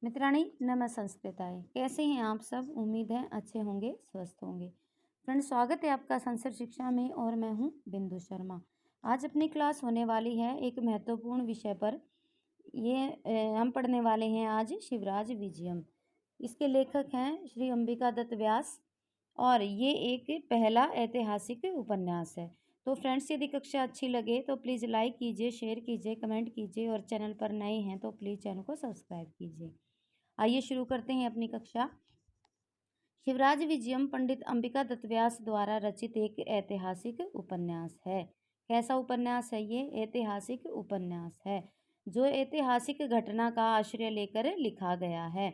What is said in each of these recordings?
मित्राणि नम संस्कृताय। कैसे हैं आप सब? उम्मीद है अच्छे होंगे, स्वस्थ होंगे। फ्रेंड्स, स्वागत है आपका संस्कृत शिक्षा में और मैं हूं बिंदु शर्मा। आज अपनी क्लास होने वाली है एक महत्वपूर्ण विषय पर। हम पढ़ने वाले हैं आज शिवराज विजयम। इसके लेखक हैं श्री अंबिका दत्त व्यास और ये एक पहला ऐतिहासिक उपन्यास है। तो फ्रेंड्स, यदि कक्षा अच्छी लगे तो प्लीज़ लाइक कीजिए, शेयर कीजिए, कमेंट कीजिए और चैनल पर नए हैं तो प्लीज़ चैनल को सब्सक्राइब कीजिए। आइए शुरू करते हैं अपनी कक्षा। शिवराज विजयम पंडित अंबिका दत्त व्यास द्वारा रचित एक ऐतिहासिक उपन्यास है। कैसा उपन्यास है ये? ऐतिहासिक उपन्यास है जो ऐतिहासिक घटना का आश्रय लेकर लिखा गया है।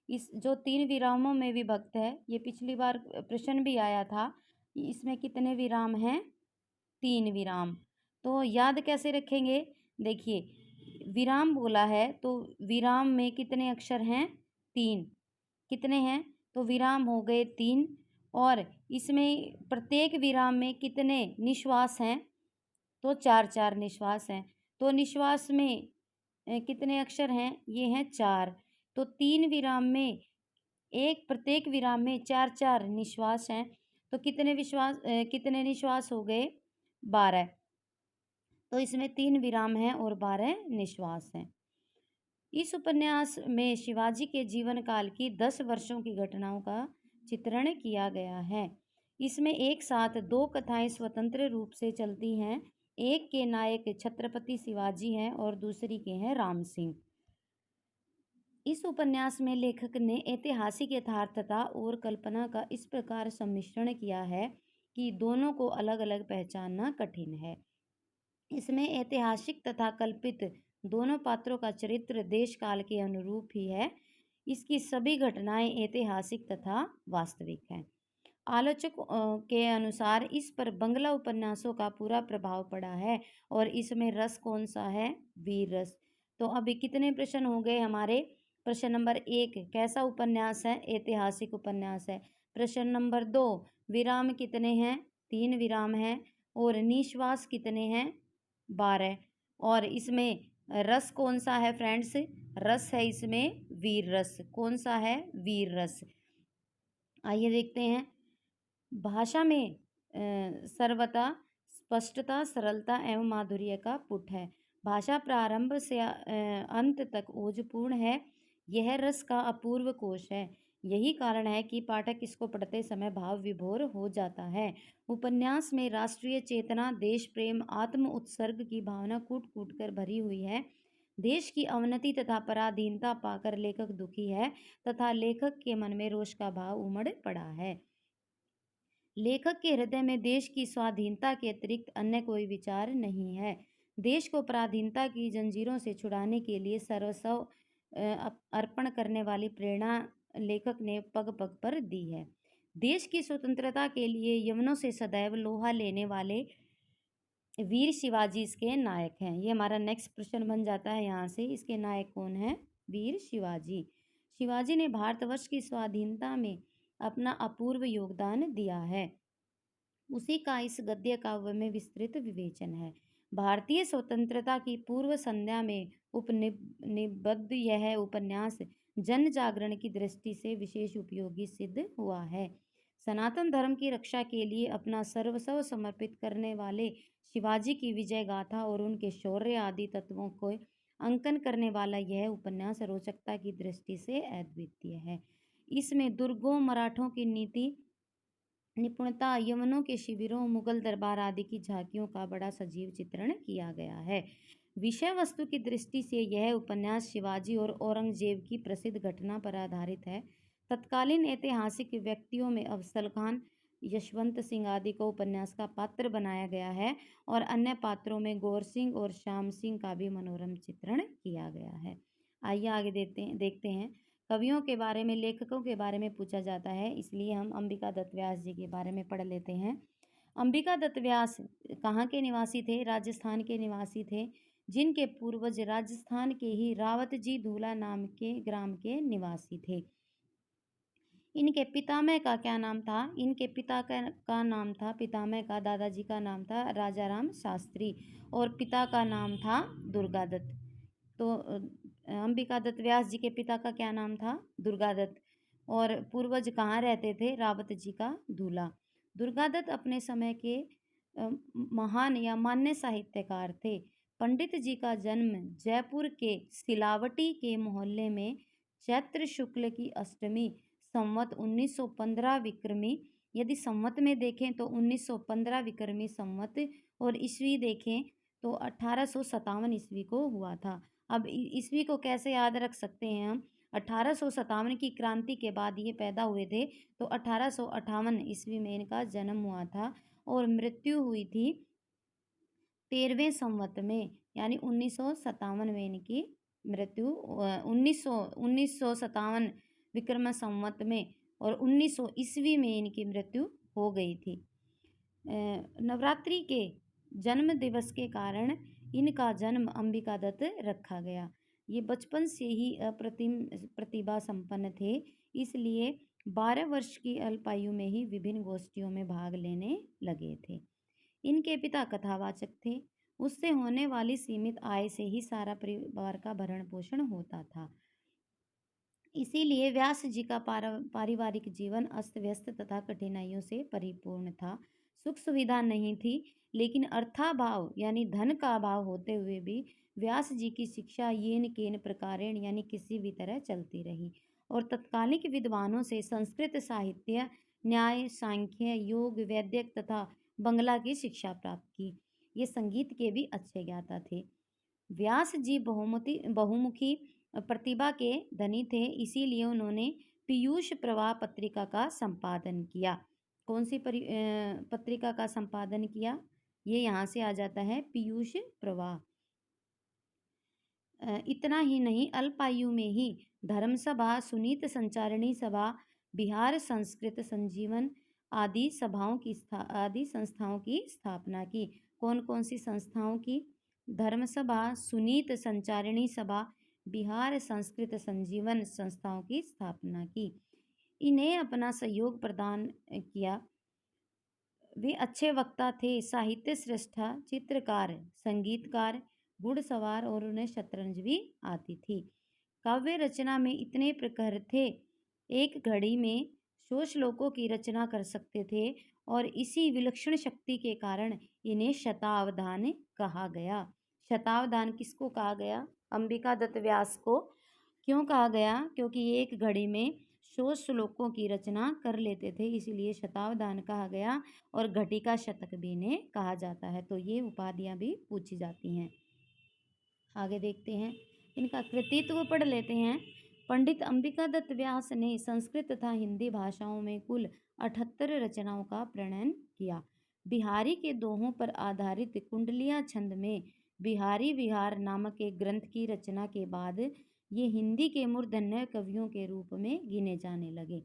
इस जो 3 विरामों में विभक्त है। ये पिछली बार प्रश्न भी आया था। इसमें कितने विराम हैं? 3 विराम। तो याद कैसे रखेंगे? देखिए, विराम बोला है तो विराम में कितने अक्षर हैं? 3। कितने हैं? तो विराम हो गए 3। और इसमें प्रत्येक विराम में कितने निश्वास हैं? तो 4-4 निश्वास हैं। तो निश्वास में कितने अक्षर हैं? ये हैं 4। तो 3 विराम में प्रत्येक विराम में 4-4 निश्वास हैं। तो कितने निश्वास हो गए? 12। तो इसमें 3 विराम हैं और 12 निश्वास हैं। इस उपन्यास में शिवाजी के जीवन काल की 10 वर्षों की घटनाओं का चित्रण किया गया है। इसमें एक साथ 2 कथाएं स्वतंत्र रूप से चलती हैं। एक के नायक छत्रपति शिवाजी हैं और दूसरी के हैं राम सिंह। इस उपन्यास में लेखक ने ऐतिहासिक यथार्थता और कल्पना का इस प्रकार सम्मिश्रण किया है कि दोनों को अलग अलग पहचानना कठिन है। इसमें ऐतिहासिक तथा कल्पित दोनों पात्रों का चरित्र देश काल के अनुरूप ही है। इसकी सभी घटनाएं ऐतिहासिक तथा वास्तविक हैं। आलोचक के अनुसार इस पर बंगला उपन्यासों का पूरा प्रभाव पड़ा है और इसमें रस कौन सा है? वीर रस। तो अभी कितने प्रश्न हो गए हमारे? प्रश्न नंबर 1, कैसा उपन्यास है? ऐतिहासिक उपन्यास है। प्रश्न नंबर 2, विराम कितने हैं? 3 विराम हैं। और निश्वास कितने हैं? 12। और इसमें रस कौन सा है फ्रेंड्स? रस है इसमें वीर रस। कौन सा है? वीर रस। आइए देखते हैं। भाषा में सर्वथा स्पष्टता, सरलता एवं माधुर्य का पुट है। भाषा प्रारंभ से अंत तक ओजपूर्ण है। यह रस का अपूर्व कोश है। यही कारण है कि पाठक इसको पढ़ते समय भाव विभोर हो जाता है। उपन्यास में राष्ट्रीय चेतना, देश प्रेम, आत्म उत्सर्ग की भावना कूट कूट कर भरी हुई है। देश की अवनति तथा पराधीनता पाकर लेखक दुखी है तथा लेखक के मन में रोष का भाव उमड़ पड़ा है। लेखक के हृदय में देश की स्वाधीनता के अतिरिक्त अन्य कोई विचार नहीं है। देश को पराधीनता की जंजीरों से छुड़ाने के लिए सर्वस्व अर्पण करने वाली प्रेरणा लेखक ने पग पग पर दी है। देश की स्वतंत्रता के लिए यवनों से सदैव लोहा लेने वाले वीर शिवाजी इसके नायक हैं। ये हमारा नेक्स्ट प्रश्न बन जाता है यहाँ से। इसके नायक कौन है? वीर शिवाजी। शिवाजी ने भारतवर्ष की स्वाधीनता में अपना अपूर्व योगदान दिया है। उसी का इस गद्य काव्य में विस्तृत विवेचन है। भारतीय स्वतंत्रता की पूर्व संध्या में उपनिबद्ध यह उपन्यास जन जागरण की दृष्टि से विशेष उपयोगी सिद्ध हुआ है। सनातन धर्म की रक्षा के लिए अपना सर्वस्व समर्पित करने वाले शिवाजी की विजय गाथा और उनके शौर्य आदि तत्वों को अंकन करने वाला यह उपन्यास रोचकता की दृष्टि से अद्वितीय है। इसमें दुर्गों, मराठों की नीति निपुणता, यवनों के शिविरों, मुगल दरबार आदि की झांकियों का बड़ा सजीव चित्रण किया गया है। विषय वस्तु की दृष्टि से यह उपन्यास शिवाजी और औरंगजेब की प्रसिद्ध घटना पर आधारित है। तत्कालीन ऐतिहासिक व्यक्तियों में अफजल खान, यशवंत सिंह आदि को उपन्यास का पात्र बनाया गया है और अन्य पात्रों में गौर सिंह और श्याम सिंह का भी मनोरम चित्रण किया गया है। आइए आगे देखते हैं। कवियों के बारे में, लेखकों के बारे में पूछा जाता है, इसलिए हम अंबिका दत्त व्यास जी के बारे में पढ़ लेते हैं। अंबिका दत्त व्यास कहाँ के निवासी थे? राजस्थान के निवासी थे, जिनके पूर्वज राजस्थान के ही रावत जी धूला नाम के ग्राम के निवासी थे। इनके पितामह का क्या नाम था? इनके पिता का नाम था, पितामह का, दादाजी का नाम था राजाराम शास्त्री और पिता का नाम था दुर्गादत्त। तो अंबिका दत्त व्यास जी के पिता का क्या नाम था? दुर्गादत्त। और पूर्वज कहाँ रहते थे? रावत जी का दूल्हा। दुर्गादत्त अपने समय के महान या मान्य साहित्यकार थे। पंडित जी का जन्म जयपुर के सिलावटी के मोहल्ले में चैत्र शुक्ल की अष्टमी संवत 1915 विक्रमी, यदि संवत में देखें तो 1915 विक्रमी संवत और ईस्वी देखें तो 1857 ईस्वी को हुआ था। अब ईस्वी को कैसे याद रख सकते हैं हम? 1857 की क्रांति के बाद ये पैदा हुए थे, तो 1858 ईस्वी में इनका जन्म हुआ था और मृत्यु हुई थी 13वें संवत में, यानी 1957 में इनकी मृत्यु 1957 विक्रम संवत में और 1900 ईस्वी में इनकी मृत्यु हो गई थी। नवरात्रि के जन्म दिवस के कारण इनका जन्म अंबिका दत्त रखा गया। ये बचपन से ही अप्रतिम प्रतिभा संपन्न थे, इसलिए 12 वर्ष की अल्पायु में ही विभिन्न गोष्ठियों में भाग लेने लगे थे। इनके पिता कथावाचक थे। उससे होने वाली सीमित आय से ही सारा परिवार का भरण पोषण होता था। इसीलिए व्यास जी का पारिवारिक जीवन अस्त व्यस्त तथा कठिनाइयों से परिपूर्ण था। सुख सुविधा नहीं थी, लेकिन अर्थाभाव यानी धन का अभाव होते हुए भी व्यास जी की शिक्षा येन केन प्रकारेण यानी किसी भी तरह चलती रही और तत्कालिक विद्वानों से संस्कृत साहित्य, न्याय, सांख्य, योग, वैदिक तथा बंगला की शिक्षा प्राप्त की। ये संगीत के भी अच्छे ज्ञाता थे। व्यास जी बहुमुखी प्रतिभा के धनी थे, इसीलिए उन्होंने पीयूष प्रवाह पत्रिका का संपादन किया। कौन सी पत्रिका का संपादन किया? ये यहाँ से आ जाता है पीयूष प्रवाह। इतना ही नहीं, अल्पायु में ही धर्मसभा, सुनीत संचारणी सभा, बिहार संस्कृत संजीवन आदि संस्थाओं की स्थापना की। कौन कौन सी संस्थाओं की? धर्मसभा, सुनीत संचारणी सभा, बिहार संस्कृत संजीवन संस्थाओं की स्थापना की। इन्हें अपना सहयोग प्रदान किया। वे अच्छे वक्ता थे, साहित्य श्रेष्ठा, चित्रकार, संगीतकार, घुड़सवार और उन्हें शतरंज भी आती थी। काव्य रचना में इतने प्रखर थे, एक घड़ी में 100 श्लोकों की रचना कर सकते थे और इसी विलक्षण शक्ति के कारण इन्हें शतावधान कहा गया। शतावधान किसको कहा गया? अंबिका दत्त व्यास को। क्यों कहा गया? क्योंकि ये एक घड़ी में 100 श्लोकों की रचना कर लेते थे, इसीलिए शतावधान कहा गया और घटिका शतक भी इन्हें कहा जाता है। तो ये उपाधियां भी पूछी जाती हैं। आगे देखते हैं, इनका कृतित्व पढ़ लेते हैं। पंडित अंबिका दत्त व्यास ने संस्कृत तथा हिंदी भाषाओं में कुल 78 रचनाओं का प्रणयन किया। बिहारी के दोहों पर आधारित कुंडलिया छंद में बिहारी विहार नामक एक ग्रंथ की रचना के बाद ये हिंदी के मूर्धन्य कवियों के रूप में गिने जाने लगे।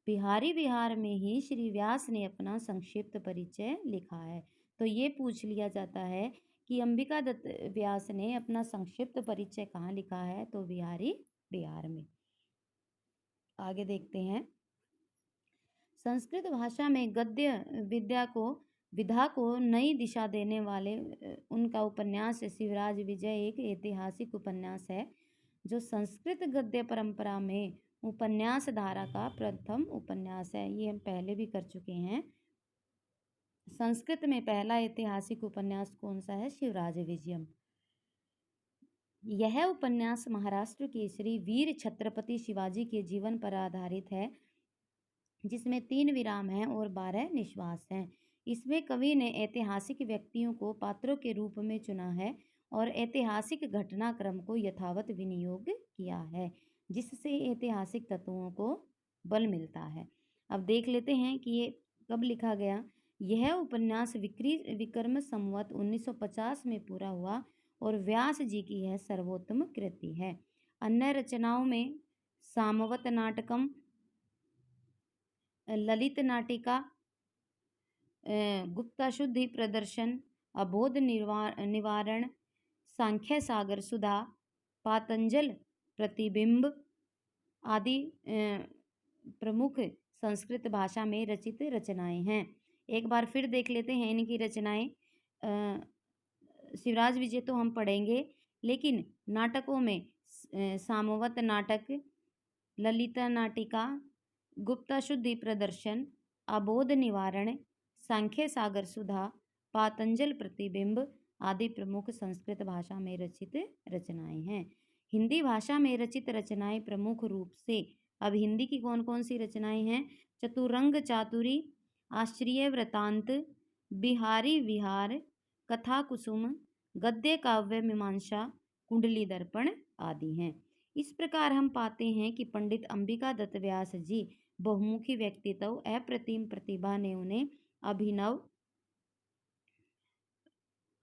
बिहारी विहार में ही श्री व्यास ने अपना संक्षिप्त परिचय लिखा है। तो ये पूछ लिया जाता है कि अंबिका दत्त व्यास ने अपना संक्षिप्त परिचय कहाँ लिखा है? तो बिहारी विहार में। आगे देखते हैं, संस्कृत भाषा में गद्य विधा को नई दिशा देने वाले उनका उपन्यास शिवराज विजय एक ऐतिहासिक उपन्यास है, जो संस्कृत गद्य परंपरा में उपन्यास धारा का प्रथम उपन्यास है। ये हम पहले भी कर चुके हैं। संस्कृत में पहला ऐतिहासिक उपन्यास कौन सा है? शिवराज विजयम। यह उपन्यास महाराष्ट्र के श्री वीर छत्रपति शिवाजी के जीवन पर आधारित है, जिसमें 3 विराम हैं और 12 निश्वास हैं। इसमें कवि ने ऐतिहासिक व्यक्तियों को पात्रों के रूप में चुना है और ऐतिहासिक घटनाक्रम को यथावत विनियोग किया है, जिससे ऐतिहासिक तत्वों को बल मिलता है। अब देख लेते हैं कि ये कब लिखा गया। यह उपन्यास विक्रम संवत 1950 में पूरा हुआ और व्यास जी की यह सर्वोत्तम कृति है। अन्य रचनाओं में सामवत नाटकम, ललित नाटिका, गुप्ताशुद्धि प्रदर्शन, अबोध निवारण, सांख्य सागर सुधा, पातंजल प्रतिबिंब आदि प्रमुख संस्कृत भाषा में रचित रचनाएं हैं। एक बार फिर देख लेते हैं इनकी रचनाएं। शिवराज विजय तो हम पढ़ेंगे, लेकिन नाटकों में सामवत नाटक, ललिता नाटिका, गुप्ता शुद्धि प्रदर्शन, अबोध निवारण, सांख्य सागर सुधा, पातंजल प्रतिबिंब आदि प्रमुख संस्कृत भाषा में रचित रचनाएं हैं। हिंदी भाषा में रचित रचनाएं प्रमुख रूप से, अब हिंदी की कौन कौन सी रचनाएं हैं? चतुरंग चातुरी, आश्चर्य वृतांत, बिहारी विहार, कथा कुसुम, गद्य काव्य मीमांसा, कुंडली दर्पण आदि हैं। इस प्रकार हम पाते हैं कि पंडित अंबिका दत्त व्यास जी बहुमुखी व्यक्तित्व, अप्रतिम प्रतिभा ने उन्हें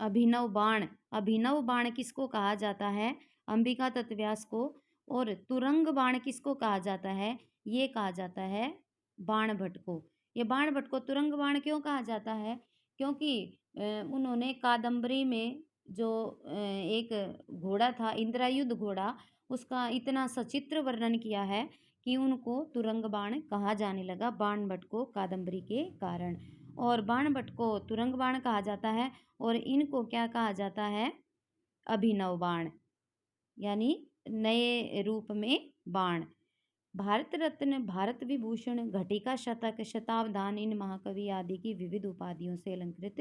अभिनव बाण किसको कहा जाता है? अंबिका दत्त व्यास को। और तुरंग बाण किसको कहा जाता है? ये कहा जाता है बाण भट्ट को। ये बाण भट्ट को तुरंग बाण क्यों कहा जाता है? क्योंकि उन्होंने कादम्बरी में जो एक घोड़ा था, इंद्रायुध घोड़ा, उसका इतना सचित्र वर्णन किया है कि उनको तुरंग बाण कहा जाने लगा बाण भट्ट को कादम्बरी के कारण। और बाण भट्ट को तुरंग बाण कहा जाता है और इनको क्या कहा जाता है? अभिनव बाण, यानी नए रूप में बाण। भारत रत्न, भारत विभूषण, घटिका शतक, शतावधान इन महाकवि आदि की विविध उपाधियों से अलंकृत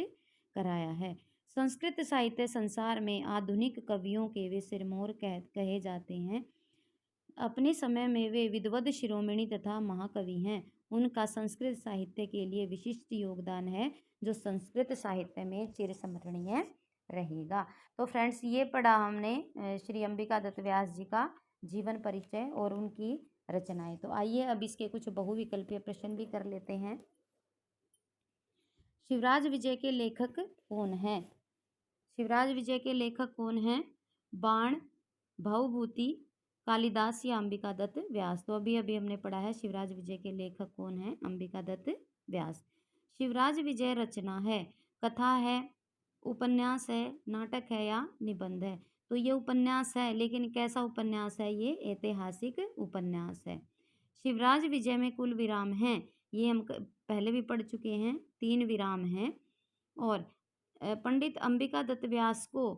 कराया है। संस्कृत साहित्य संसार में आधुनिक कवियों के वे सिरमौर कहे जाते हैं। अपने समय में वे विद्वद शिरोमणि तथा महाकवि हैं। उनका संस्कृत साहित्य के लिए विशिष्ट योगदान है जो संस्कृत साहित्य में चिरस्मरणीय रहेगा। तो फ्रेंड्स, ये पढ़ा हमने श्री अंबिका दत्त व्यास जी का जीवन परिचय और उनकी रचनाएं। तो आइए अब इसके कुछ बहुविकल्पीय प्रश्न भी कर लेते हैं। शिवराज विजय के लेखक कौन हैं? शिवराज विजय के लेखक कौन हैं? बाण, भवभूति, कालिदास या अंबिका दत्त व्यास। तो अभी अभी हमने पढ़ा है शिवराज विजय के लेखक कौन हैं? अंबिका दत्त व्यास। शिवराज विजय रचना है, कथा है, उपन्यास है, नाटक है या निबंध है? तो ये उपन्यास है, लेकिन कैसा उपन्यास है? ये ऐतिहासिक उपन्यास है। शिवराज विजय में कुल विराम हैं, ये हम पहले भी पढ़ चुके हैं, 3 विराम हैं। और पंडित अंबिका दत्त व्यास को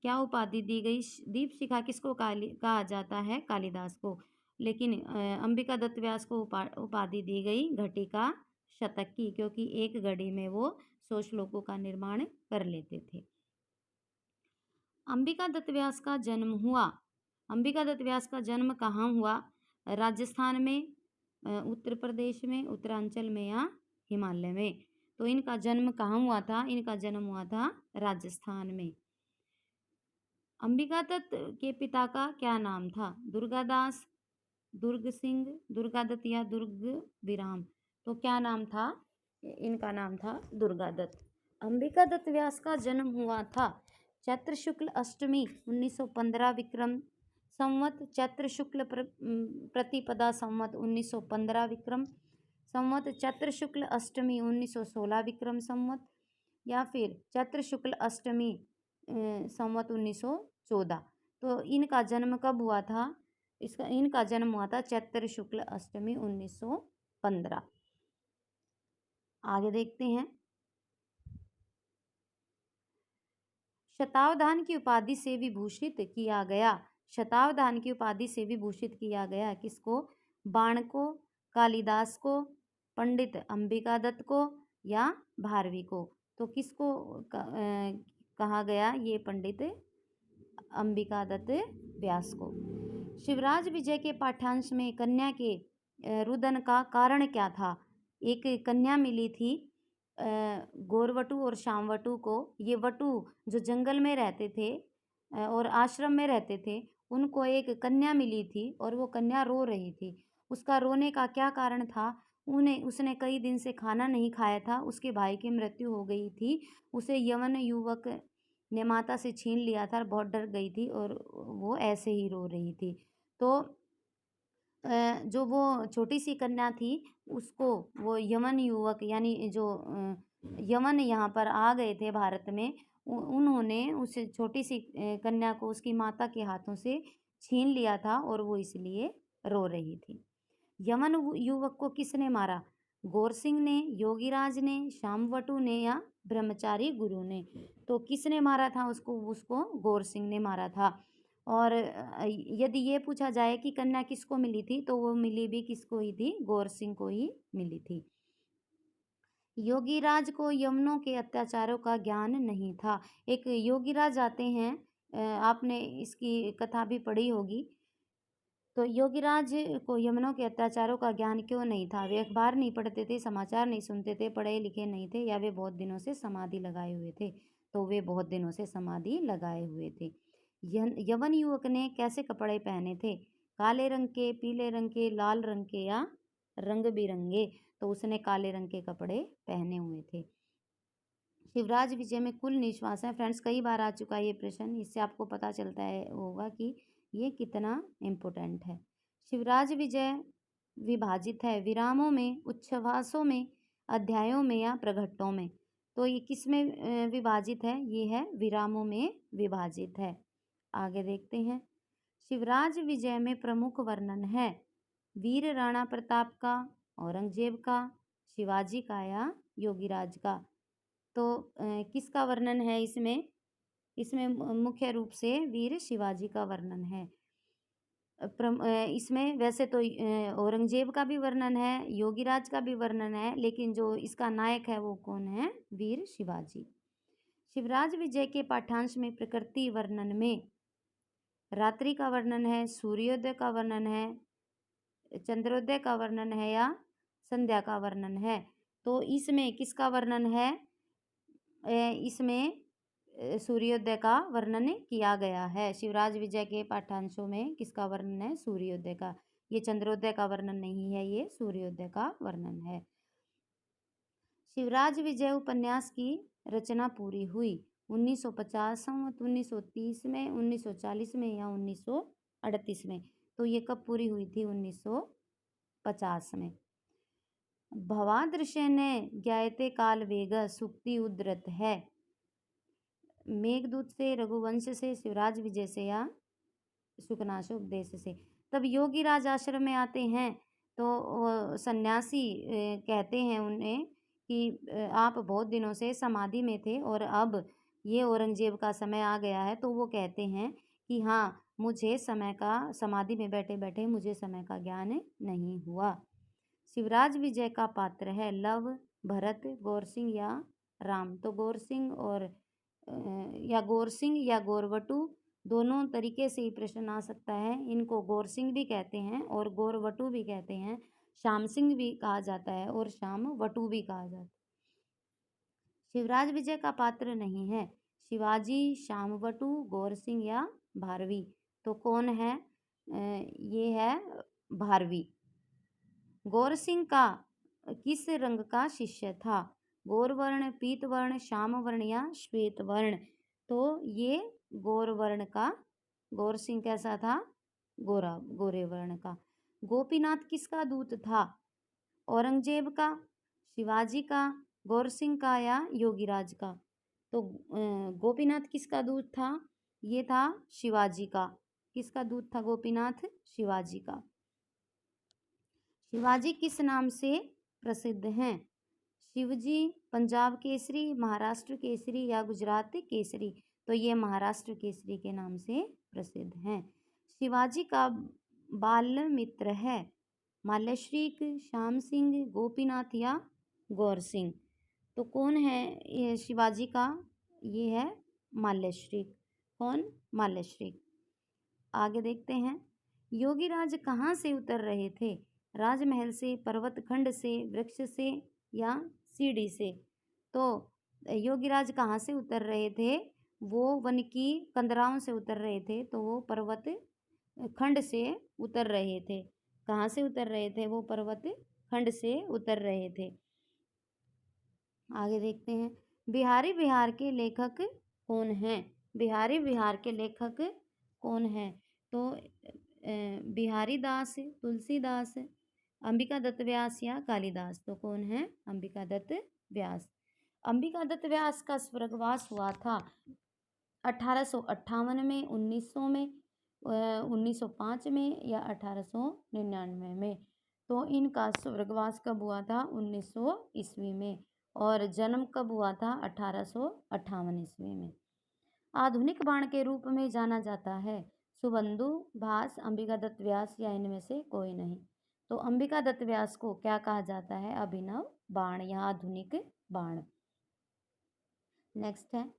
क्या उपाधि दी गई? दीप शिखा किसको कहा जाता है? कालिदास को। लेकिन अंबिका दत्त व्यास को उपाधि दी गई घटिका शतक की, क्योंकि एक घड़ी में वो 100 श्लोकों का निर्माण कर लेते थे। अंबिका दत्त व्यास का जन्म हुआ। अंबिका दत्त व्यास का जन्म कहाँ हुआ? राजस्थान में, उत्तर प्रदेश में, उत्तरांचल में या हिमालय में? तो इनका जन्म कहाँ हुआ था? इनका जन्म हुआ था राजस्थान में। अंबिका दत्त के पिता का क्या नाम था? दुर्गादास, दुर्ग सिंह, दुर्गादत्त या दुर्ग विराम? तो क्या नाम था? इनका नाम था दुर्गादत्त। अंबिका दत्त व्यास का जन्म हुआ था चैत्र शुक्ल अष्टमी 1915 विक्रम संवत, चैत्र शुक्ल प्रतिपदा संवत 1915 विक्रम संवत, चैत्र शुक्ल अष्टमी 1916 विक्रम संवत, या फिर चैत्र शुक्ल अष्टमी संवत 1914। तो इनका जन्म कब हुआ था? इनका जन्म हुआ था चैत्र शुक्ल अष्टमी 1915। आगे देखते हैं। शतावधान की उपाधि से विभूषित किया गया। शतावधान की उपाधि से विभूषित किया गया किसको? बाण को, कालिदास को, पंडित अंबिका दत्त को या भारवी को? तो किसको कहा गया? ये पंडित अंबिका दत्त व्यास को। शिवराज विजय के पाठ्यांश में कन्या के रुदन का कारण क्या था? एक कन्या मिली थी गौरवटु और श्यामवटु को। ये वटु जो जंगल में रहते थे और आश्रम में रहते थे, उनको एक कन्या मिली थी और वो कन्या रो रही थी। उसका रोने का क्या कारण था? उसने कई दिन से खाना नहीं खाया था, उसके भाई की मृत्यु हो गई थी, उसे यवन युवक ने माता से छीन लिया था, बहुत डर गई थी और वो ऐसे ही रो रही थी। तो जो वो छोटी सी कन्या थी, उसको वो यवन युवक, यानी जो यवन यहाँ पर आ गए थे भारत में, उन्होंने उस छोटी सी कन्या को उसकी माता के हाथों से छीन लिया था और वो इसलिए रो रही थी। यवन युवक को किसने मारा? गौर सिंह ने, योगीराज ने, श्यामवटु ने या ब्रह्मचारी गुरु ने? तो किसने मारा था उसको? गौर सिंह ने मारा था। और यदि ये पूछा जाए कि कन्या किसको मिली थी, तो वो मिली भी किसको ही थी, गौर सिंह को ही मिली थी। योगीराज को यवनों के अत्याचारों का ज्ञान नहीं था। एक योगीराज आते हैं, आपने इसकी कथा भी पढ़ी होगी। तो योगीराज को यवनों के अत्याचारों का ज्ञान क्यों नहीं था? वे अखबार नहीं पढ़ते थे, समाचार नहीं सुनते थे, पढ़े लिखे नहीं थे, या वे बहुत दिनों से समाधि लगाए हुए थे? तो वे बहुत दिनों से समाधि लगाए हुए थे। यवन युवक ने कैसे कपड़े पहने थे? काले रंग के, पीले रंग के, लाल रंग के या रंग बिरंगे? तो उसने काले रंग के कपड़े पहने हुए थे। शिवराज विजय में कुल निश्वास है। फ्रेंड्स, कई बार आ चुका है ये प्रश्न, इससे आपको पता चलता है होगा कि ये कितना इम्पोर्टेंट है। शिवराज विजय विभाजित है विरामों में, उच्छ्वासों में, अध्यायों में या प्रघट्टों में? तो ये किस में विभाजित है? ये है विरामों में विभाजित है। आगे देखते हैं। शिवराज विजय में प्रमुख वर्णन है वीर राणा प्रताप का, औरंगजेब का, शिवाजी का या योगीराज का? तो किसका वर्णन है इसमें? इसमें मुख्य रूप से वीर शिवाजी का वर्णन है। इसमें वैसे तो औरंगजेब का भी वर्णन है, योगीराज का भी वर्णन है, लेकिन जो इसका नायक है वो कौन है? वीर शिवाजी। शिवराज विजय के पाठ्यांश में प्रकृति वर्णन में रात्रि का वर्णन है, सूर्योदय का वर्णन है, चंद्रोदय का वर्णन है या संध्या का वर्णन है? तो इसमें किसका वर्णन है? इसमें सूर्योदय का वर्णन किया गया है। शिवराज विजय के पाठ्यांशों में किसका वर्णन है? सूर्योदय का। ये चंद्रोदय का वर्णन नहीं है, ये सूर्योदय का वर्णन है। शिवराज विजय उपन्यास की रचना पूरी हुई 1950, 1930 में, 1940 में या 1938 में? तो ये कब पूरी हुई थी? 1950 में। भवादृश्य ने ज्ञायते काल वेग सुक्ति उद्धृत है मेघदूत से, रघुवंश से, शिवराज विजय से या शुकनाशोपदेश से? तब योगीराज आश्रम में आते हैं तो सन्यासी कहते हैं उन्हें कि आप बहुत दिनों से समाधि में थे और अब ये औरंगजेब का समय आ गया है। तो वो कहते हैं कि हाँ, मुझे समय का, समाधि में बैठे बैठे मुझे समय का ज्ञान नहीं हुआ। शिवराज विजय का पात्र है लव, भरत, गौर सिंह या राम? तो गौर सिंह और या गौर सिंह या गौरवटु, दोनों तरीके से ही प्रश्न आ सकता है। इनको गौर सिंह भी कहते हैं और गौरवटु भी कहते हैं, श्याम सिंह भी कहा जाता है और श्याम वटु भी कहा जाता है। शिवराज विजय का पात्र नहीं है शिवाजी, श्याम वटु, गौर सिंह या भारवी? तो कौन है? ये है भारवी। गौर सिंह का किस रंग का शिष्य था? गौरवर्ण, पीतवर्ण, श्यामवर्ण या श्वेत वर्ण? तो ये गौरवर्ण का, गौर सिंह कैसा था? गोरा, गोरे वर्ण का। गोपीनाथ किसका दूत था? औरंगजेब का, शिवाजी का, गौर सिंह का या योगीराज का? तो गोपीनाथ किसका दूत था? ये था शिवाजी का। किसका दूत था गोपीनाथ? शिवाजी का। शिवाजी किस नाम से प्रसिद्ध हैं? शिवजी, पंजाब केसरी, महाराष्ट्र केसरी या गुजरात केसरी? तो ये महाराष्ट्र केसरी के नाम से प्रसिद्ध हैं। शिवाजी का बाल मित्र है माल्यश्रीक, श्याम सिंह, गोपीनाथ या गौर सिंह? तो कौन है ये शिवाजी का? ये है माल्यश्रीक। कौन? माल्यश्रीक। आगे देखते हैं। योगीराज कहाँ से उतर रहे थे? राजमहल से, पर्वतखंड से, वृक्ष से या सीढ़ी से? तो योगीराज कहाँ से उतर रहे थे? वो वन की कंदराओं से उतर रहे थे, तो वो पर्वत खंड से उतर रहे थे। कहाँ से उतर रहे थे? वो पर्वत खंड से उतर रहे थे। आगे देखते हैं। बिहारी बिहार के लेखक कौन हैं? बिहारी बिहार के लेखक कौन हैं? तो बिहारी दास, तुलसीदास, अंबिका दत्त व्यास या कालिदास? तो कौन है? अंबिका दत्त व्यास। अंबिका दत्त व्यास का स्वर्गवास हुआ था 1858 में, 1900 में, 1905 में या 1899 में? तो इनका स्वर्गवास कब हुआ था? 1900 ईस्वी में। और जन्म कब हुआ था? 1858 ईस्वी में। आधुनिक बाण के रूप में जाना जाता है सुबंधु, भास, अंबिका दत्त व्यास या इनमें से कोई नहीं। तो अंबिका दत्त व्यास को क्या कहा जाता है? अभिनव बाण या आधुनिक बाण। नेक्स्ट है,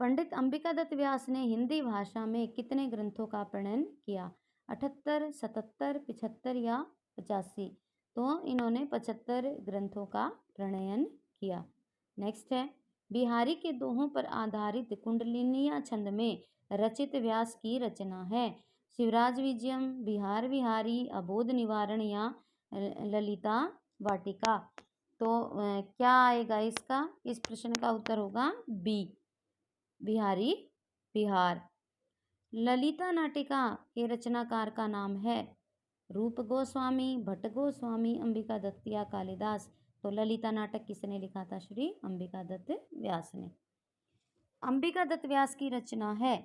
पंडित अंबिका दत्त व्यास ने हिंदी भाषा में कितने ग्रंथों का प्रणयन किया? 78, 77, 75 या 85? तो इन्होंने 75 ग्रंथों का प्रणयन किया। नेक्स्ट है, बिहारी के दोहों पर आधारित कुंडलिनिया छंद में रचित व्यास की रचना है? शिवराज विजयम, बिहार बिहारी, अबोध निवारण या ललिता वाटिका? तो क्या आएगा इसका? इस प्रश्न का उत्तर होगा बी, बिहारी बिहार। ललिता नाटिका के रचनाकार का नाम है? रूप गोस्वामी, भट्ट गोस्वामी, अंबिका दत्त या कालिदास? तो ललिता नाटक किसने लिखा था? श्री अंबिका दत्त व्यास ने। अंबिका दत्त व्यास की रचना है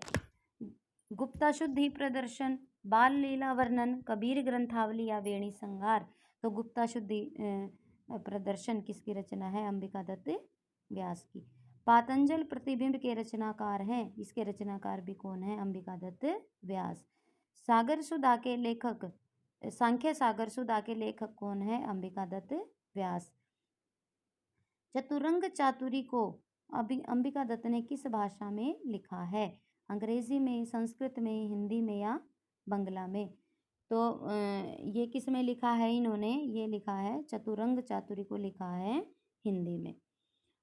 गुप्ता शुद्धि प्रदर्शन, बाल लीला वर्णन, कबीर ग्रंथावली या वेणी संहार? तो गुप्ता शुद्धि प्रदर्शन किसकी रचना है? अंबिका दत्त व्यास की। पातंजल प्रतिबिंब के रचनाकार हैं? इसके रचनाकार भी कौन है? अंबिका दत्त व्यास। सागर सुधा के लेखक, सांख्य सागर सुधा के लेखक कौन है? अंबिका दत्त व्यास। चतुरंग चातुरी को अंबिका दत्त ने किस भाषा में लिखा है? अंग्रेजी में, संस्कृत में, हिंदी में या बंगला में? तो ये किस में लिखा है इन्होंने? ये लिखा है, चतुरंग चातुरी को लिखा है हिंदी में।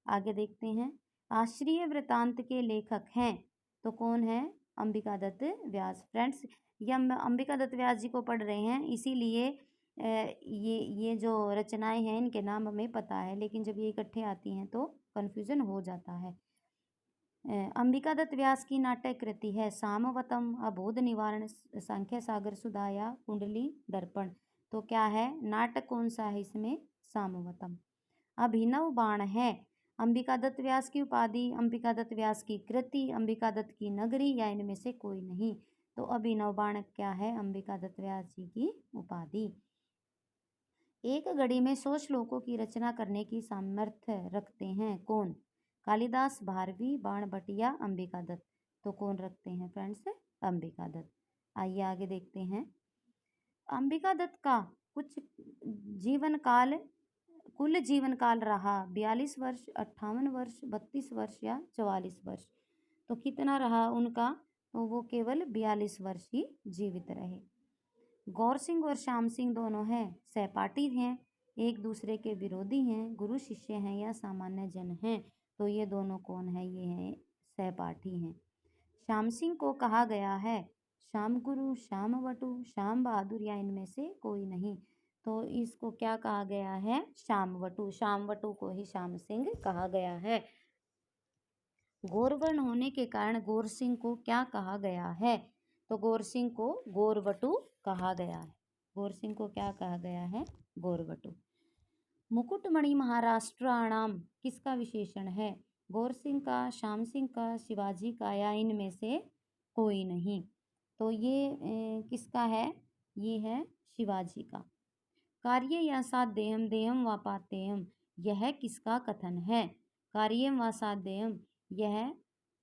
आगे देखते हैं, आश्रय वृतांत के लेखक हैं? तो कौन है? अंबिका दत्त व्यास। फ्रेंड्स, ये हम अंबिका दत्त व्यास जी को पढ़ रहे हैं, इसीलिए ये जो रचनाएं हैं इनके नाम हमें पता है, लेकिन जब ये इकट्ठे आती हैं तो कन्फ्यूजन हो जाता है। अंबिका दत्त व्यास की नाट्य कृति है सामवतम, अबोध निवारण, सांख्य सागर सुधा या कुंडली दर्पण? तो क्या है? नाटक कौन सा है इसमें? सामवतम। अभिनव बाण है अंबिका दत्त व्यास की उपाधि, अंबिका दत्त व्यास की कृति, अंबिका दत्त की नगरी या इनमें से कोई नहीं? तो अभिनव बाण क्या है? अंबिका दत्त व्यास जी की उपाधि। एक घड़ी में 100 श्लोकों की रचना करने की सामर्थ्य रखते हैं कौन? कालिदास, भारवी, बाणभट्ट या अंबिका दत्त? तो कौन रखते हैं फ्रेंड्स? अंबिका दत्त। आइए आगे देखते हैं, अंबिका दत्त का कुल जीवन काल रहा 42 वर्ष, 58 वर्ष, 32 वर्ष या 44 वर्ष? तो कितना रहा उनका? तो वो केवल 42 वर्ष ही जीवित रहे। गौर सिंह और श्याम सिंह दोनों हैं सहपाठी हैं, एक दूसरे के विरोधी हैं, गुरु शिष्य हैं या सामान्य जन हैं? तो ये दोनों कौन है? ये हैं सहपाठी हैं। श्याम सिंह को कहा गया है श्याम गुरु, श्याम वटु, श्याम बहादुर या इनमें से कोई नहीं? तो इसको क्या कहा गया है? श्याम वटु। श्याम वटु को ही श्याम सिंह कहा गया है। गौरवर्ण होने के कारण गौर सिंह को क्या कहा गया है? तो गौर सिंह को गौरवटु कहा गया है। गौर सिंह को क्या कहा गया है? गौरवटु। मुकुटमणि महाराष्ट्राणाम किसका विशेषण है? गौर सिंह का, श्याम सिंह का, शिवाजी का या इनमें से कोई नहीं? तो ये किसका है? ये है शिवाजी का। कार्य या साध्यम, देयम व पात्यम, यह किसका कथन है? कार्यम व साध्यम, यह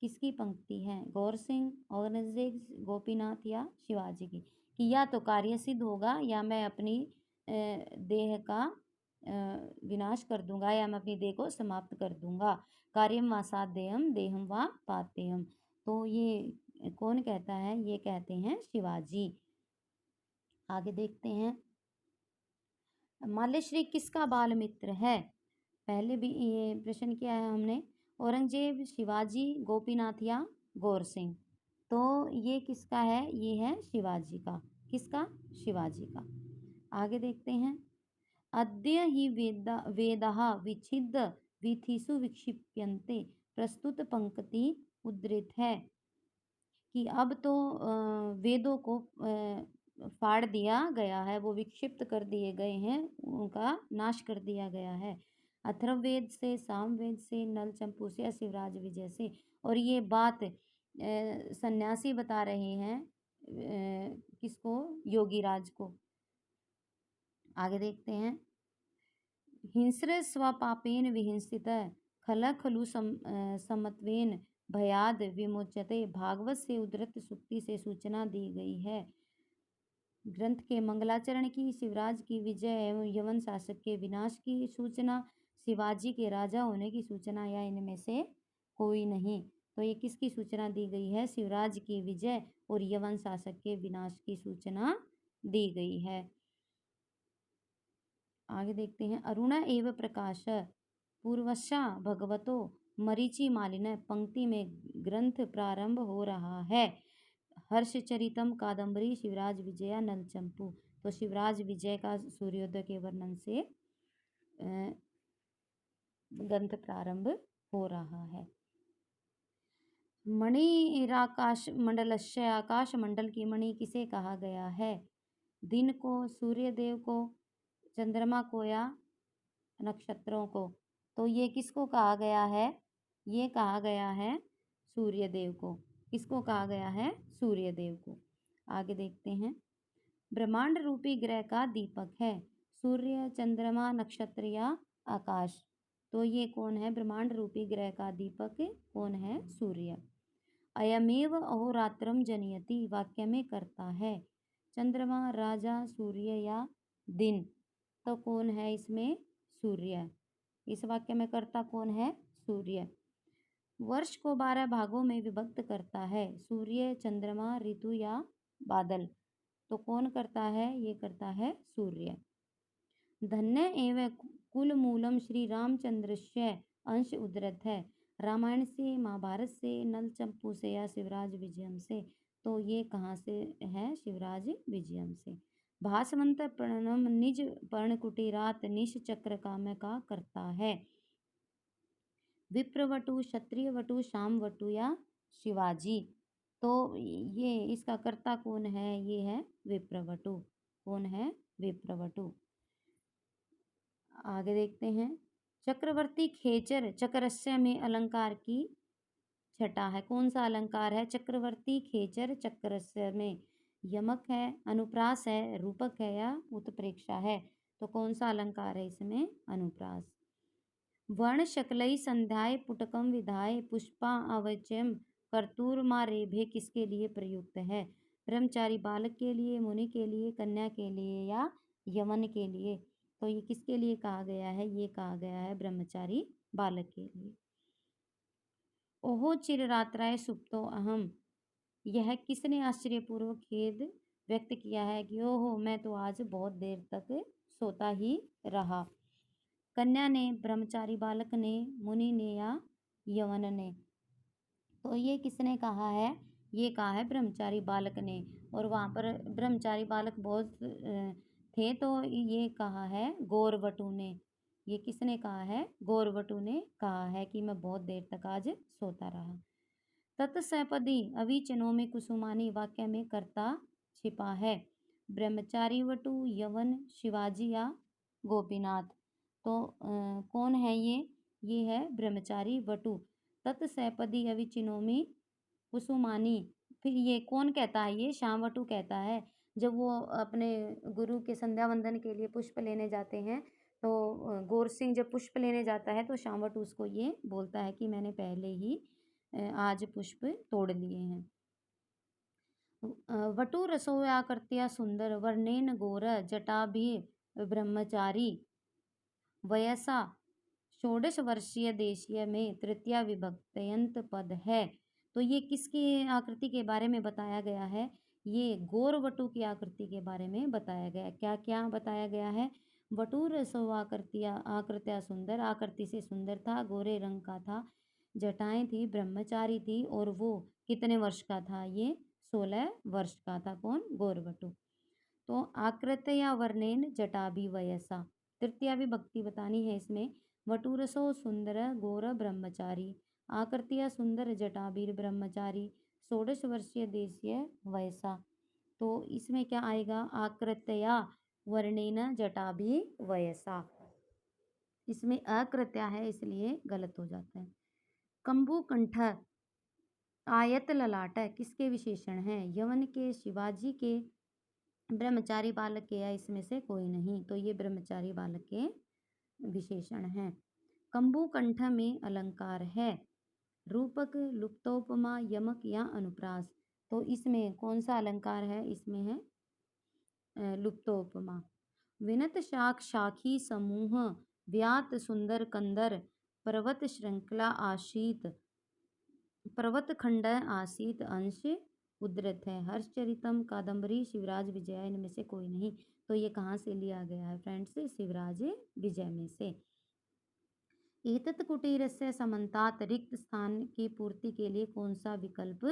किसकी पंक्ति है? गौर सिंह, औरंगजेब, गोपीनाथ या शिवाजी की? कि या तो कार्य सिद्ध होगा या मैं अपनी देह का विनाश कर दूंगा या मैं अपनी देह को समाप्त कर दूंगा। कार्यम व साध्यम, देहम व पात्यम। तो ये कौन कहता है? ये कहते हैं शिवाजी। आगे देखते हैं, माल्यश्री किसका बाल मित्र है? पहले भी ये प्रश्न किया है हमने। औरंगजेब, शिवाजी, गोपीनाथ या गौर सिंह? तो ये किसका है? ये है शिवाजी का। किसका? शिवाजी का। आगे देखते हैं, अद्य ही वेदाः विच्छिद्य वीथिषु विक्षिप्यन्ते, प्रस्तुत पंक्ति उद्धृत है कि अब तो वेदों को फाड़ दिया गया है, वो विक्षिप्त कर दिए गए हैं, उनका नाश कर दिया गया है। अथर्ववेद से, सामवेद से, नल चंपू से या शिवराज विजय से? और ये बात सन्यासी बता रहे हैं किसको? योगीराज को। आगे देखते हैं, हिंस्र स्वपापेन विहिंसित खल खलु समत्वेन भयाद विमोचते भागवत से उद्धृत सूक्ति से सूचना दी गई है। ग्रंथ के मंगलाचरण की, शिवराज की विजय एवं यवन शासक के विनाश की सूचना, शिवाजी के राजा होने की सूचना, या इनमें से कोई नहीं। तो ये किसकी सूचना दी गई है? शिवराज की विजय और यवन शासक के विनाश की सूचना दी गई है। आगे देखते हैं। अरुण एव प्रकाश पूर्वशा भगवतो मरीचि मालिन पंक्ति में ग्रंथ प्रारंभ हो रहा है। हर्षचरितम कादम्बरी शिवराज विजया नलचंपू। तो शिवराज विजय का सूर्योदय के वर्णन से ग्रंथ प्रारंभ हो रहा है। मणिराकाश मंडलस्य आकाश मंडल की मणि किसे कहा गया है? दिन को, सूर्यदेव को, चंद्रमा को या नक्षत्रों को? तो ये किसको कहा गया है? ये कहा गया है सूर्यदेव को। किसको कहा गया है? सूर्यदेव को। आगे देखते हैं। ब्रह्मांड रूपी ग्रह का दीपक है सूर्य, चंद्रमा, नक्षत्र या आकाश? तो ये कौन है? ब्रह्मांड रूपी ग्रह का दीपक कौन है? सूर्य। अयमेव अहोरात्रम जनयति वाक्य में करता है चंद्रमा, राजा, सूर्य या दिन? तो कौन है इसमें? सूर्य। इस वाक्य में कर्ता कौन है? सूर्य। वर्ष को 12 भागों में विभक्त करता है सूर्य, चंद्रमा, ऋतु या बादल? तो कौन करता है? ये करता है सूर्य। धन्य एवं कुल मूलम श्री रामचंद्रस्य अंश उद्धृत है रामायण से, महाभारत से, नलचंपू से या शिवराज विजयम से? तो ये कहाँ से है? शिवराज विजयम से। भासवंत प्रणम निज पर्णकुटीरात निश चक्र काम का करता है विप्रवटु, क्षत्रियवटु, शामवटु या शिवाजी? तो ये इसका कर्ता कौन है? ये है विप्रवटु। कौन है? विप्रवटु। आगे देखते हैं। चक्रवर्ती खेचर चक्रस्य में अलंकार की छटा है। कौन सा अलंकार है? चक्रवर्ती खेचर चक्रस्य में यमक है, अनुप्रास है, रूपक है या उत्प्रेक्षा है? तो कौन सा अलंकार है इसमें? अनुप्रास। वर्ण शकलई संध्याय पुटकम विधाय पुष्पा अवचयम कर्तूरमा रेभे किसके लिए प्रयुक्त है? ब्रह्मचारी बालक के लिए, मुनि के लिए, कन्या के लिए या यवन के लिए? तो ये किसके लिए कहा गया है? ये कहा गया है ब्रह्मचारी बालक के लिए। ओहो चिररात्राय सुप्तो अहम, यह किसने आश्चर्यपूर्वक खेद व्यक्त किया है कि ओहो मैं तो आज बहुत देर तक सोता ही रहा? कन्या ने, ब्रह्मचारी बालक ने, मुनि ने या यवन ने? तो ये किसने कहा है? ये कहा है ब्रह्मचारी बालक ने। और वहाँ पर ब्रह्मचारी बालक बहुत थे, तो ये कहा है गौरवटु ने। ये किसने कहा है? गौरवटु ने कहा है कि मैं बहुत देर तक आज सोता रहा। तत्सैपदी अविचनो में कुसुमानी वाक्य में कर्ता छिपा है ब्रह्मचारी वटु, यवन, शिवाजी या गोपीनाथ? तो कौन है ये? ये है ब्रह्मचारी वटु। तत्सैपदी अविचिनोमी कुसुमानी। फिर ये कौन कहता है? ये श्यामवटु कहता है। जब वो अपने गुरु के संध्या वंदन के लिए पुष्प लेने जाते हैं, तो गौर सिंह जब पुष्प लेने जाता है तो श्यामवटु उसको ये बोलता है कि मैंने पहले ही आज पुष्प तोड़ लिए हैं। वटु रसोया करत्या सुंदर वर्णेन गोर जटाभि ब्रह्मचारी वयसा षोडश वर्षीय देशीय में तृतीया विभक्तयंत पद है। तो ये किसकी आकृति के बारे में बताया गया है? ये गौरवटु की आकृति के बारे में बताया गया। क्या क्या बताया गया है? वटुर सो आकृत्या सुंदर, आकृति से सुंदर था, गोरे रंग का था, जटाएं थी, ब्रह्मचारी थी, और वो कितने वर्ष का था? ये 16 वर्ष का था। कौन? गौरवटु। तो आकृत्या वर्णेन जटाभि वयसा, तृतीया विभक्ति बतानी है इसमें। वटुरसो सुंदर गौर ब्रह्मचारी, आकृतिया सुंदर जटाबीर ब्रह्मचारी, षोडश वर्षीय देशीय वयसा। तो इसमें क्या आएगा? आकृत्या वर्णेन जटाभि वयसा। इसमें अकृत्या है इसलिए गलत हो जाता है। कंबु कंठ आयत ललाट किसके विशेषण हैं? यवन के, शिवाजी के, ब्रह्मचारी बालक के, या इसमें से कोई नहीं? तो ये ब्रह्मचारी बालक के विशेषण हैं। कंबु कंठ में अलंकार है रूपक, लुप्तोपमा, यमक या अनुप्रास। तो इसमें कौन सा अलंकार है? इसमें है लुप्तोपमा। विनत शाख शाखी समूह, व्यात सुंदर कंदर, पर्वत श्रृंखला आशीत, पर्वत खंड आसीत अंश उद्धृत है। हर्षचरितम, कादम्बरी, शिवराज विजय इनमें से कोई नहीं। तो ये कहाँ से लिया गया है फ्रेंड्स? शिवराज विजय में से। एतत् कुटीरस्य समन्तात रिक्त स्थान की पूर्ति के लिए कौन सा विकल्प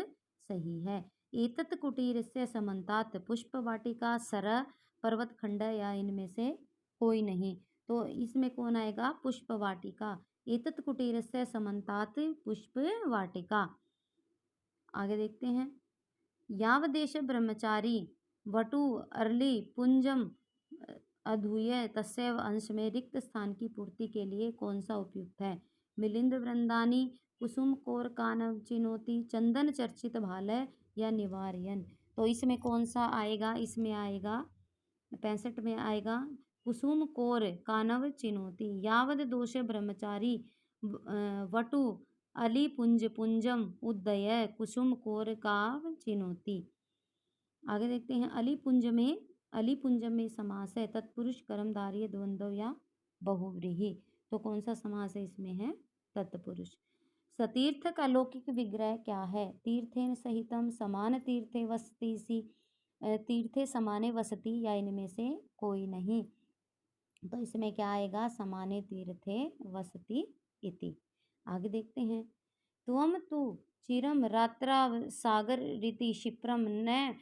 सही है? एतत् कुटीरस्य समन्तात पुष्प वाटिका, सर, पर्वत खंड या इनमें से कोई नहीं। तो इसमें कौन आएगा? पुष्प वाटिका। एतत् कुटीरस्य समन्तात पुष्प वाटिका। आगे देखते हैं। यावदेश ब्रह्मचारी वटु अरली पुंजम अधूय तस्यैव अंश में रिक्त स्थान की पूर्ति के लिए कौन सा उपयुक्त है? मिलिंद वृंदानी, कुसुम कोर कानव चिनोती, चंदन चर्चित भालय या निवार्यन। तो इसमें कौन सा आएगा? इसमें आएगा 65 में आएगा कुसुम कोर कानव चिनोती। यावद दोष ब्रह्मचारी वटु अली पुंज पुंजम उदय कुसुम कोर काव चिनोती। आगे देखते हैं। अलीपुंज में समास है तत्पुरुष, कर्मधारय, द्वंद्व या बहुव्रीहि। तो कौन सा समास है? इसमें है तत्पुरुष। सतीर्थ का लौकिक विग्रह क्या है? तीर्थेन सहितम, समान तीर्थे वसती सी, तीर्थे समाने वसती या इनमें से कोई नहीं। तो इसमें क्या आएगा? समाने तीर्थे वसती इति। आगे देखते हैं। त्वम तु चिरम रात्राव सागर रीति क्षिप्रम न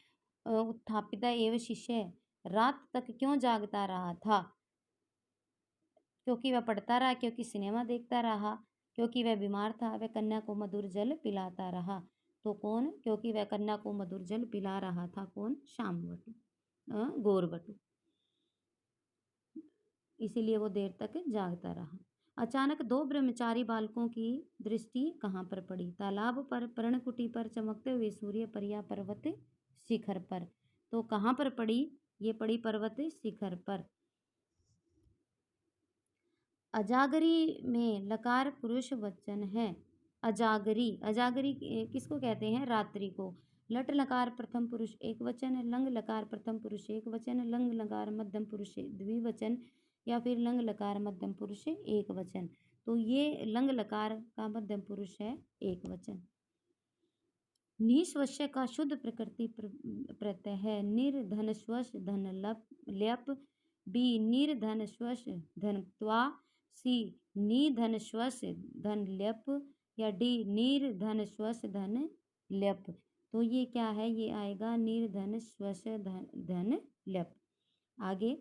उत्थापिता एवं शिष्य। रात तक क्यों जागता रहा था? क्योंकि वह पढ़ता रहा, क्योंकि सिनेमा देखता रहा, क्योंकि वह बीमार था, वह कन्या को मधुर जल पिलाता रहा। तो कौन? क्योंकि वह कन्या को मधुर जल पिला रहा था। कौन? शामवटु, गौरवटु। इसीलिए वो देर तक जागता रहा। अचानक दो ब्रह्मचारी बालकों की दृष्टि कहाँ पर पड़ी? तालाब पर, पर्णकुटी पर, चमकते हुए सूर्य पर या पर्वत शिखर पर। तो कहाँ पर पड़ी? ये पड़ी पर्वत शिखर पर। अजागरी में लकार पुरुष वचन है। अजागरी, अजागरी किसको कहते हैं? रात्रि को। लट लकार प्रथम पुरुष एक वचन, लंग लकार प्रथम पुरुष एक वचन, लंग लकार मध्यम पुरुष द्विवचन या फिर लंग लकार मध्यम पुरुष एक वचन। तो ये लंग लकार का मध्यम पुरुष है एक वचन। निस्वश्य का शुद्ध प्रकृति प्रत्यय है। निर्धन स्वश धन ल्यप, बी निर्धन स्वश धनत्वा, सी निधन स्वश धन ल्यप या डी निर्धन स्वश धन ल्यप। तो ये क्या है? ये आएगा निर्धन स्वश धन ल्यप। आगे।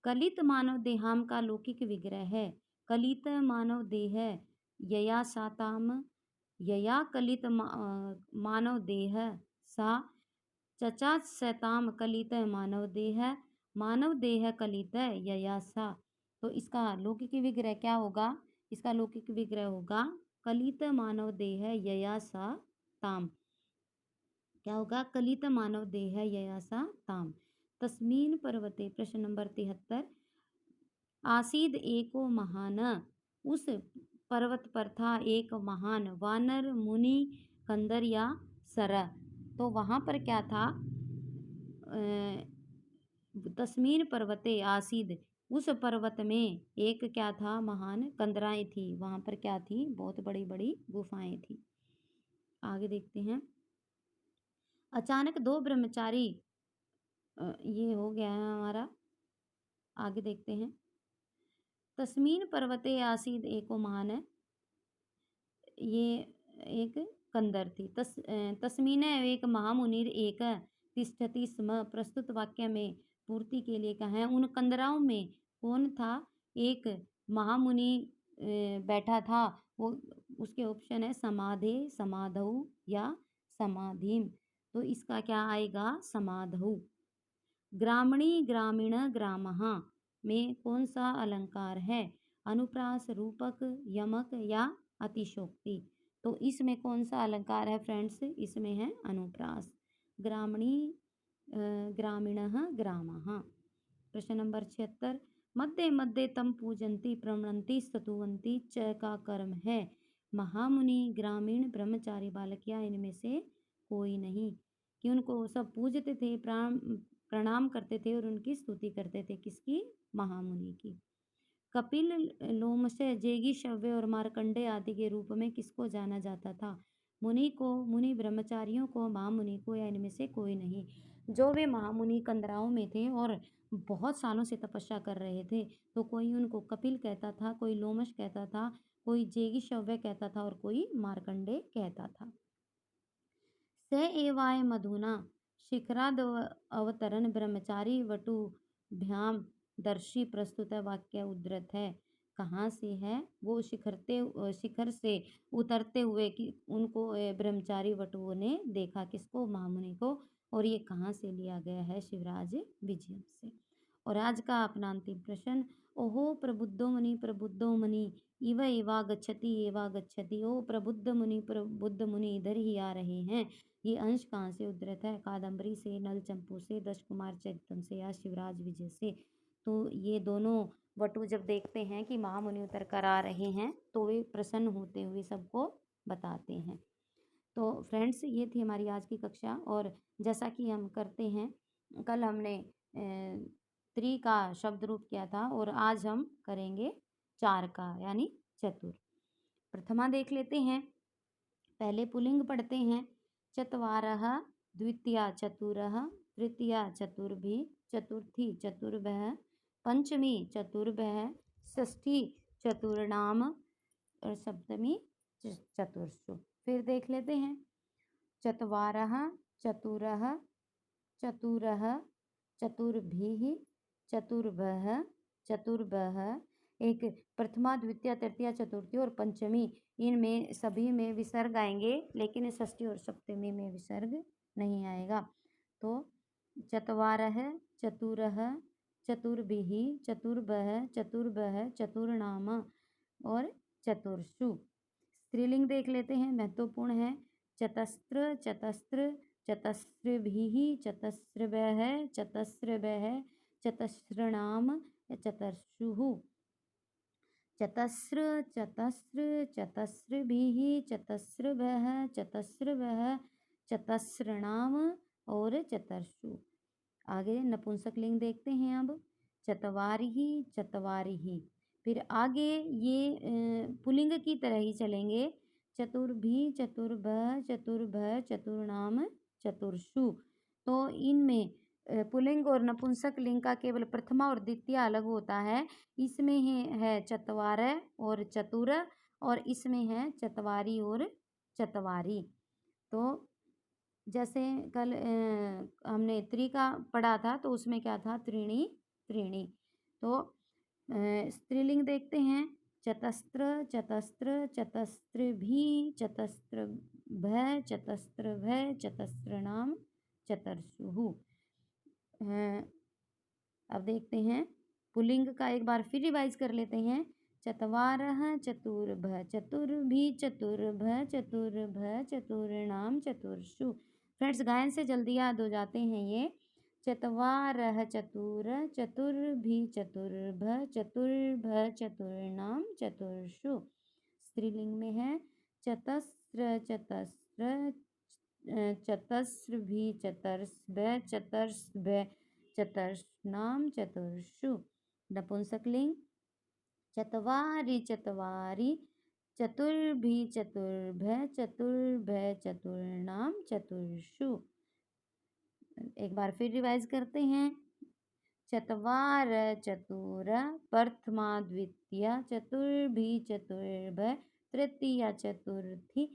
कलित मानव देहाम का लौकिक विग्रह है। कलित मानव देह यया साताम, यया कलित मानव देह सा चचा सताम कलित मानव देह कलित यया सा। तो इसका लौकिक विग्रह क्या होगा? इसका लौकिक विग्रह होगा कलित मानव देह यया सा ताम। क्या होगा? कलित मानव देह यया सा ताम। तस्मीन पर्वते, प्रश्न नंबर 73। आसीद एको महान, उस पर्वत पर था एक महान वानर, मुनि, कंदर या सर। तो वहाँ पर क्या था? तस्मीन पर्वते आसीद, उस पर्वत में एक क्या था? महान कंदराएं थी। वहाँ पर क्या थी? बहुत बड़ी बड़ी गुफाएं थी। आगे देखते हैं। अचानक दो ब्रह्मचारी, ये हो गया है हमारा। आगे देखते हैं। तस्मीन पर्वते आसीद एको महान, ये एक कंदर थी। तस्मीन एक महामुनिर एक तिष्ठति स्म। प्रस्तुत वाक्य में पूर्ति के लिए कहा है। उन कंदराओं में कौन था? एक महामुनि बैठा था। वो उसके ऑप्शन है समाधे, समाधौ या समाधिम। तो इसका क्या आएगा? समाधौ। ग्रामणी, ग्रामीण, ग्रामः में कौन सा अलंकार है? अनुप्रास, रूपक, यमक या अतिशोक्ति। तो इसमें कौन सा अलंकार है फ्रेंड्स? इसमें है अनुप्रास। ग्रामणी, ग्रामीणः, ग्रामः। प्रश्न नंबर 76। मध्य मध्य तम पूजंती, प्रणंती, स्तुवंती च का कर्म है। महामुनि, ग्रामीण, ब्रह्मचारी, बालक या इनमें से कोई नहीं। कि उनको सब पूजते थे, प्रणाम करते थे और उनकी स्तुति करते थे। किसकी? महामुनि की। कपिल, लोमश, जेगी, शव्य और मार्कंडेय आदि के रूप में किसको जाना जाता था? मुनि को, मुनि ब्रह्मचारियों को, महामुनि को या इनमें से कोई नहीं। जो वे महामुनि कंदराओं में थे और बहुत सालों से तपस्या कर रहे थे, तो कोई उनको कपिल कहता था, कोई लोमश कहता था, कोई जेगी शव्य कहता था और कोई मार्कंडेय कहता था। स एवाय मधुना शिखराद अवतरण ब्रह्मचारी वटुभ्याम दर्शी प्रस्तुत वाक्य उद्धृत है। कहाँ से है? वो शिखर से उतरते हुए कि उनको ब्रह्मचारी वटुओं ने देखा। किसको? महामुनि को। और ये कहाँ से लिया गया है? शिवराज विजयम से। और आज का अपना अंतिम प्रश्न। ओहो प्रबुद्धो मुनि इवा गच्छति। ओ प्रबुद्ध मुनि इधर ही आ रहे हैं। ये अंश कहाँ से उद्धृत है? कादम्बरी से, नल चंपू से, दश कुमार चरितम से या शिवराज विजय से। तो ये दोनों वटु जब देखते हैं कि महामुनि उतर कर आ रहे हैं तो वे प्रसन्न होते हुए सबको बताते हैं। तो फ्रेंड्स, ये थी हमारी आज की कक्षा। और जैसा कि हम करते हैं, कल हमने त्रि का शब्द रूप किया था और आज हम करेंगे चार का, यानी चतुर। प्रथमा देख लेते हैं। पहले पुल्लिंग पढ़ते हैं। चत्वारः, द्वितीया चतुरः, तृतीया चतुर्भिः, चतुर्थी चतुर्भ्यः, पंचमी चतुर्भ्यः, षष्ठी चतुर्णाम और सप्तमी चतुर्षु। फिर देख लेते हैं। चत्वारः, चतुरः, चतुरः, चतुर्भिः, चतुर्भ्यः, चतुर्भ्यः। एक प्रथमा, द्वितीय, तृतीया, चतुर्थी और पंचमी, इनमें सभी में विसर्ग आएंगे, लेकिन षष्ठी और सप्तमी में विसर्ग नहीं आएगा। तो चत्वारः, चतुरः, चतुर्भिः, चतुर्भ्यः, चतुर्भ्यः, चतुर्णाम और चतुर्षु। स्त्रीलिंग देख लेते हैं, महत्वपूर्ण है। चतस्र, चतस्र, चतस्रभिः, चतस्रभ्यः, चतस्रभ्यः, चतस्रणाम चतर्षुः। चतस्र, चतस्र, चतस्रभिः, चतस्रभ्यः, चतस्रभ्यः, चतस्रणाम और चतर्षु। आगे नपुंसकलिंग देखते हैं अब। चत्वारिः, चत्वारिः। फिर आगे ये पुल्लिंग की तरह ही चलेंगे। चतुर्भिः, चतुर्भ्यः, चतुर्भ्यः, चतुर्णाम चतुर्षु। तो इनमें पुल्लिंग और नपुंसक लिंग का केवल प्रथमा और द्वितीय अलग होता है। इसमें है चत्वार और चतुर, और इसमें है चत्वारी और चत्वारी। तो जैसे कल हमने त्रि का पढ़ा था, तो उसमें क्या था? त्रीणी त्रीणी। तो स्त्रीलिंग देखते हैं। चतस्र, चतस्र, चतस्रभिः, चतस्रभ्यः, चतस्रभ्यः, चतस्रणाम चतर्षुः। अब देखते हैं पुल्लिंग का, एक बार फिर रिवाइज कर लेते हैं। चत्वारः, चतुर्भ्यः, चतुर्भिः, चतुर्भ्यः, चतुर्भ्यः, चतुर्णाम चतुर्षु। फ्रेंड्स, गायन से जल्दी याद हो जाते हैं ये। चत्वारः चतुर, चतुर्भिः चतुर्भ्यः, चतुर्भ्यः चतुर्णाम चतुर्षु। स्त्रीलिंग में है चतस्र, चतस्र, चतस्रभिः, चतस्रभ्यः, चतस्रभ्यः, चतुर्णाम चतुर्षु। नपुंसकलिंग चत्वारि, चत्वारि, चतुर्भिः, चतुर्भ्यः, चतुर्भ्यः, चतुर्णाम चतुर्षु। एक बार फिर रिवाइज करते हैं। चत्वार, चतुर, प्रथमा, द्वितीय, चतुर्भिः, चतुर्भ्यः, तृतीया, चतुर्थी,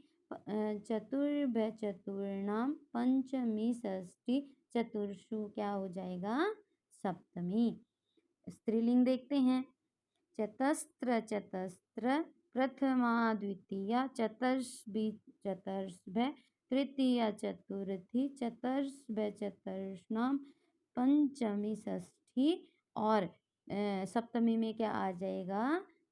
चतुर्भ्यः, चतुर्णाम, पंचमी, षष्ठी, चतुर्षु क्या हो जाएगा? सप्तमी। स्त्रीलिंग देखते हैं। चतस्र, चतस्र, प्रथमा, द्वितीया, चतुर्भिः, चतुर्भ्यः, तृतीया, चतुर्थी, चतुर्भ्यः, चतुर्णाम, पंचमी, षष्ठी और सप्तमी में क्या आ जाएगा?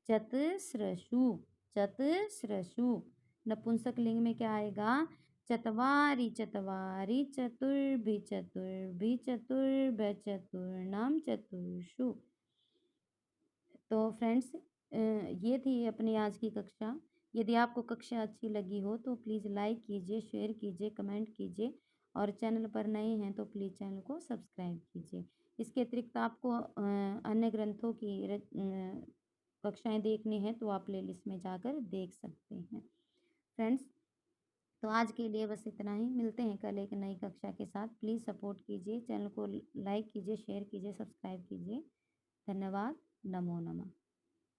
चतस्रषु। चतस्रषु। नपुंसक लिंग में क्या आएगा? चत्वारि, चत्वारि, चतुर्भिः, चतुर्भिः, चतुर्भ्यः, चतुर्णाम चतुर्षु। तो फ्रेंड्स, ये थी अपनी आज की कक्षा। यदि आपको कक्षा अच्छी लगी हो तो प्लीज़ लाइक कीजिए, शेयर कीजिए, कमेंट कीजिए और चैनल पर नए हैं तो प्लीज़ चैनल को सब्सक्राइब कीजिए। इसके अतिरिक्त आपको अन्य ग्रंथों की कक्षाएँ देखनी हैं तो आप प्लेलिस्ट में जाकर देख सकते हैं। फ्रेंड्स, तो आज के लिए बस इतना ही। मिलते हैं कल एक नई कक्षा के साथ। प्लीज़ सपोर्ट कीजिए, चैनल को लाइक कीजिए, शेयर कीजिए, सब्सक्राइब कीजिए। धन्यवाद। नमो नमः।